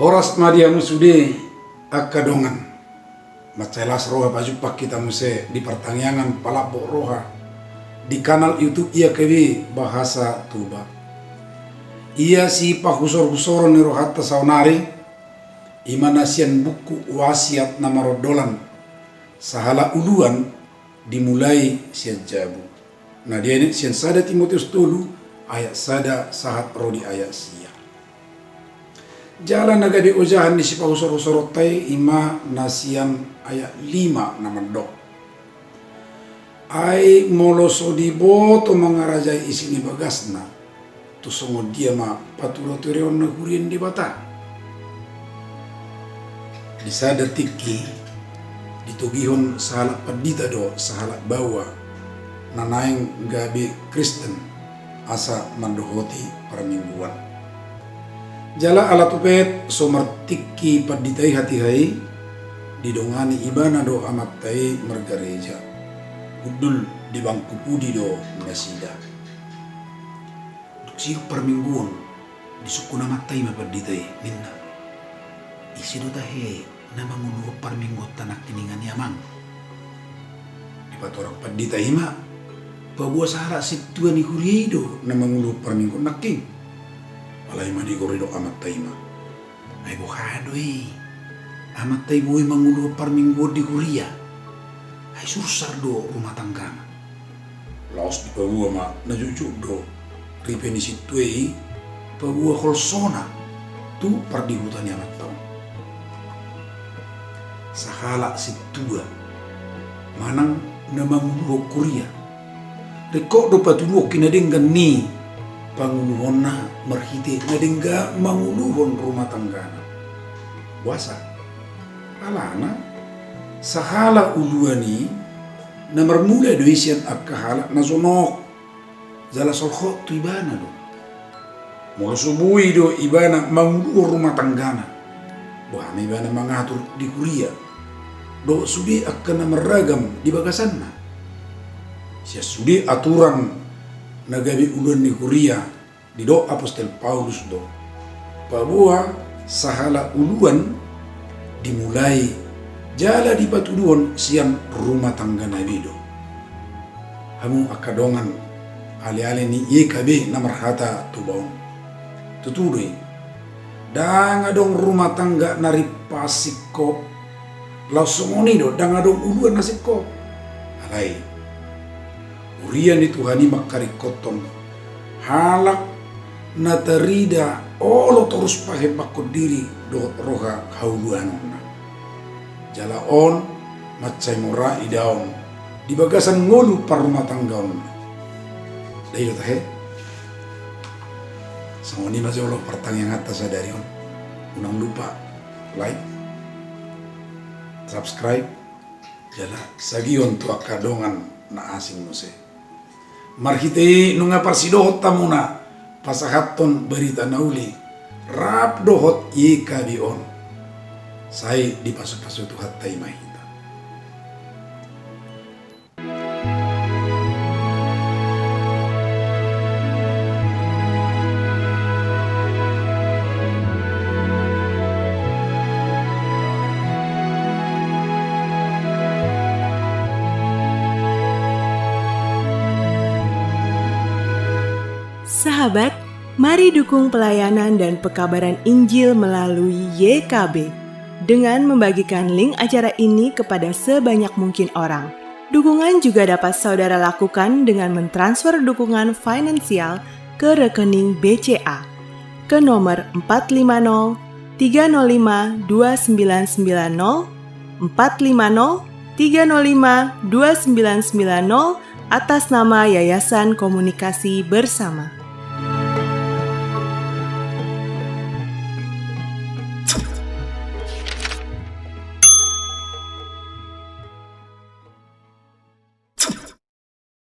Horas madiamu sude akadongan. Macelas roha baju pak kita muse di pertanyaan palapok roha. Di kanal YouTube ia kebi bahasa Tuba. Ia si pahusor-husor ni rohata saunari. Imanasian buku wasiat nama rodolan. Sahala uluan dimulai sian jabu. Nah dia ini sian sada Timotius tulu ayat sada sahat rodi ayat sia. Jalan naga di ujahan di sipa usor-usor tay ima nasian ayat 5 nama dok. Ai moloso di boto mengarajai isi ni bagasna. Tu songo dia ma paturo tureon na hurien di bata. Di sada tiki ditugihon sahala padita do sahala bawa nanaing gabi Kristen asa mandohoti permingguan. Jala ala tupet somartiki paditai hati-hai didongani ibana do amat tai mergareja udul di bangku pudi do nasida si permingguan di suku nama tai mapaditai minna isi do tahe nama ngulu perminggu tanak tiningan yamang di patorang paditai ma pabuah sahara situan ni hurido nama ngulu perminggu naking alay madi korido amat taima. Ay bukado amat tay buhay mangulu parminggo di Korea. Ay susar do rumah tangga. Laos di pabua ma najujuk do. Ripe ni situay pabua kolsona. Tu pardihutan ni amat tau. Sahala situa. Manang na mangulu Korea. Rekok do patulok kinadinggan ni panguluhon na marhiti na dingga manguluhon rumah tangga na. Buasa. Alana, sahala uluani na marmula do isian akahala na zonok. Zala solho tu ibana do. Mula subuhi do ibana manguluhon rumah tangga na. Buhami ibana mangatur di kuliah. Do sudi akan na meragam di bagasan na. Sia sudi aturan nagabi ulun ni Korea di do apostol Paulus do pabua sahala uluan dimulai jala di patuduon sian rumah tangga nabi do hamu akadongan ale-ale ni YKB namarhata tubaon tutudoi danga dong rumah tangga nari pasikop langsung do danga dong uluan nasikop alai urian itu hani makari koton halak natarida olo terus pahe bakot diri do roha hauluanona jala on macai mora idaon di bagasan ngolu par rumah tanggaon dayo tahe sangoni masih Allah pertanyaan atas sadari on unang lupa like subscribe jala sagion tu akadongan na asing mose marhite nunga parsidohot tamuna pasahaton berita nauli rap dohot YKB on sai di pasu-pasu tu hatai mahita Sahabat, mari dukung pelayanan dan pekabaran Injil melalui YKB dengan membagikan link acara ini kepada sebanyak mungkin orang. Dukungan juga dapat saudara lakukan dengan mentransfer dukungan finansial ke rekening BCA ke nomor 450 305 2990 450 305 2990 atas nama Yayasan Komunikasi Bersama.